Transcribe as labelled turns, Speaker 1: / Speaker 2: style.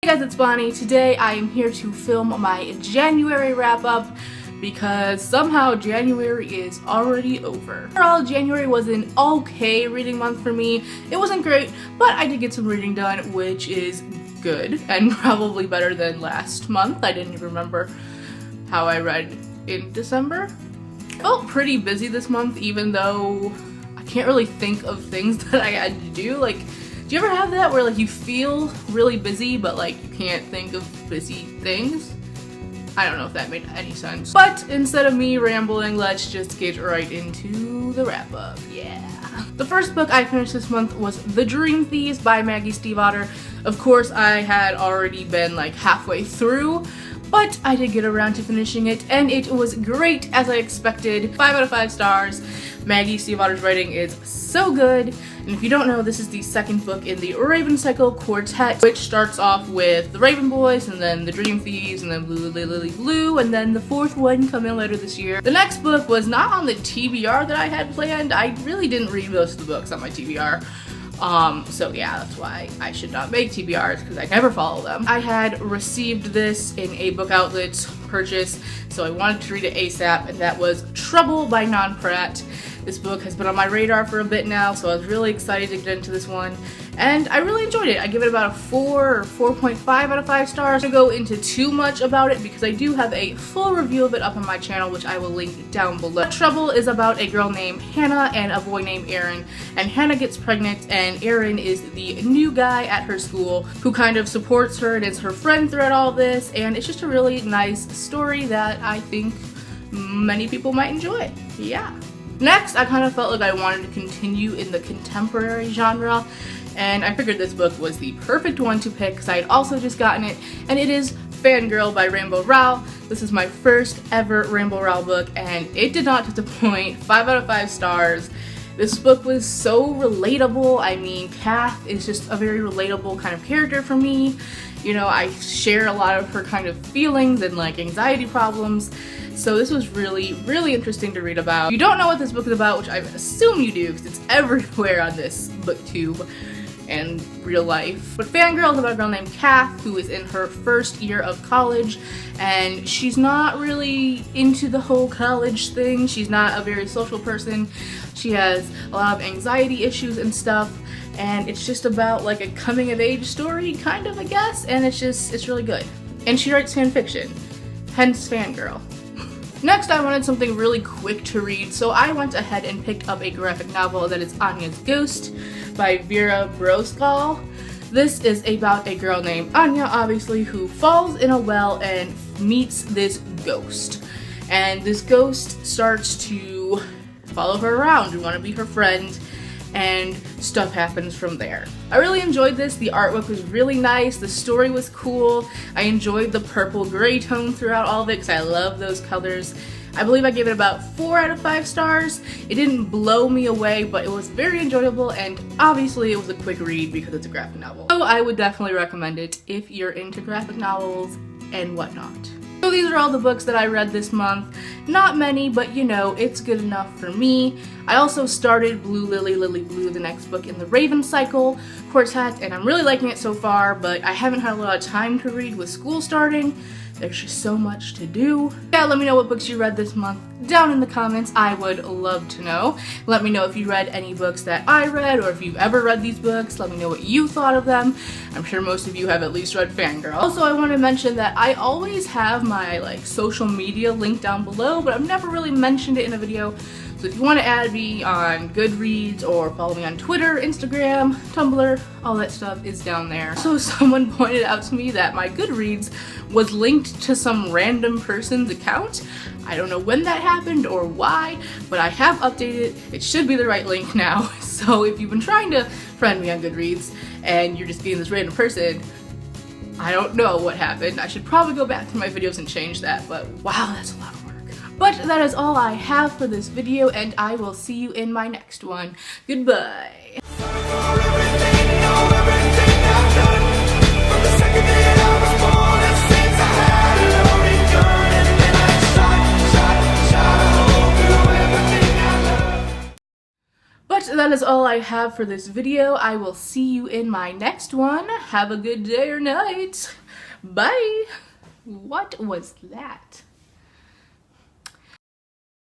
Speaker 1: Hey guys, it's Bonnie. Today I am here to film my January wrap-up because somehow January is already over. Overall, January was an okay reading month for me. It wasn't great, but I did get some reading done, which is good and probably better than last month. I didn't even remember how I read in December. I felt pretty busy this month, even though I can't really think of things that I had to do. Like, do you ever have that where like you feel really busy but like you can't think of busy things? I don't know if that made any sense. But instead of me rambling, let's just get right into the wrap-up. Yeah. The first book I finished this month was The Dream Thieves by Maggie Stiefvater. Of course, I had already been like halfway through, but I did get around to finishing it, and it was great as I expected. 5 out of 5 stars. Maggie Stiefvater's writing is so good. And if you don't know, this is the second book in the Raven Cycle Quartet, which starts off with the Raven Boys, and then the Dream Thieves, and then Blue Lily Blue, and then the fourth one coming later this year. The next book was not on the TBR that I had planned. I really didn't read most of the books on my TBR. So yeah, that's why I should not make TBRs, because I never follow them. I had received this in a book outlet purchase, so I wanted to read it ASAP, and that was Trouble by Non Pratt. This book has been on my radar for a bit now, so I was really excited to get into this one, and I really enjoyed it. I give it about a 4 or 4.5 out of 5 stars. I don't go into too much about it because I do have a full review of it up on my channel, which I will link down below. Trouble is about a girl named Hannah and a boy named Aaron, and Hannah gets pregnant, and Aaron is the new guy at her school who kind of supports her and is her friend throughout all this, and it's just a really nice story that I think many people might enjoy. Yeah. Next, I kind of felt like I wanted to continue in the contemporary genre, and I figured this book was the perfect one to pick because I had also just gotten it, and it is Fangirl by Rainbow Rowell. This is my first ever Rainbow Rowell book, and it did not disappoint. 5 out of 5 stars. This book was so relatable. I mean, Kath is just a very relatable kind of character for me. You know, I share a lot of her kind of feelings and like anxiety problems. So this was really, really interesting to read about. If you don't know what this book is about, which I assume you do because it's everywhere on this booktube and real life. But Fangirl is about a girl named Kath who is in her first year of college, and she's not really into the whole college thing. She's not a very social person. She has a lot of anxiety issues and stuff, and it's just about like a coming of age story, kind of, I guess, and it's really good. And she writes fan fiction, hence Fangirl. Next, I wanted something really quick to read, so I went ahead and picked up a graphic novel that is Anya's Ghost by Vera Broskal. This is about a girl named Anya, obviously, who falls in a well and meets this ghost. And this ghost starts to follow her around and want to be her friend, and stuff happens from there. I really enjoyed this. The artwork was really nice. The story was cool. I enjoyed the purple gray tone throughout all of it because I love those colors. I believe I gave it about 4 out of 5 stars. It didn't blow me away, but it was very enjoyable, and obviously it was a quick read because it's a graphic novel. So I would definitely recommend it if you're into graphic novels and whatnot. So these are all the books that I read this month. Not many, but you know, it's good enough for me. I also started Blue Lily Blue, the next book in the Raven Cycle Quartet, and I'm really liking it so far, but I haven't had a lot of time to read with school starting. There's just so much to do. Yeah, let me know what books you read this month down in the comments. I would love to know. Let me know if you read any books that I read, or if you've ever read these books. Let me know what you thought of them. I'm sure most of you have at least read Fangirl. Also, I want to mention that I always have my like social media linked down below, but I've never really mentioned it in a video. So if you want to add me on Goodreads or follow me on Twitter, Instagram, Tumblr, all that stuff is down there. So someone pointed out to me that my Goodreads was linked to some random person's account. I don't know when that happened or why, but I have updated it. It should be the right link now. So if you've been trying to friend me on Goodreads and you're just getting this random person, I don't know what happened. I should probably go back through my videos and change that, but wow, that's a lot of work. But that is all I have for this video, and I will see you in my next one. Goodbye. But that that is all I have for this video. I will see you in my next one. Have a good day or night. Bye. What was that?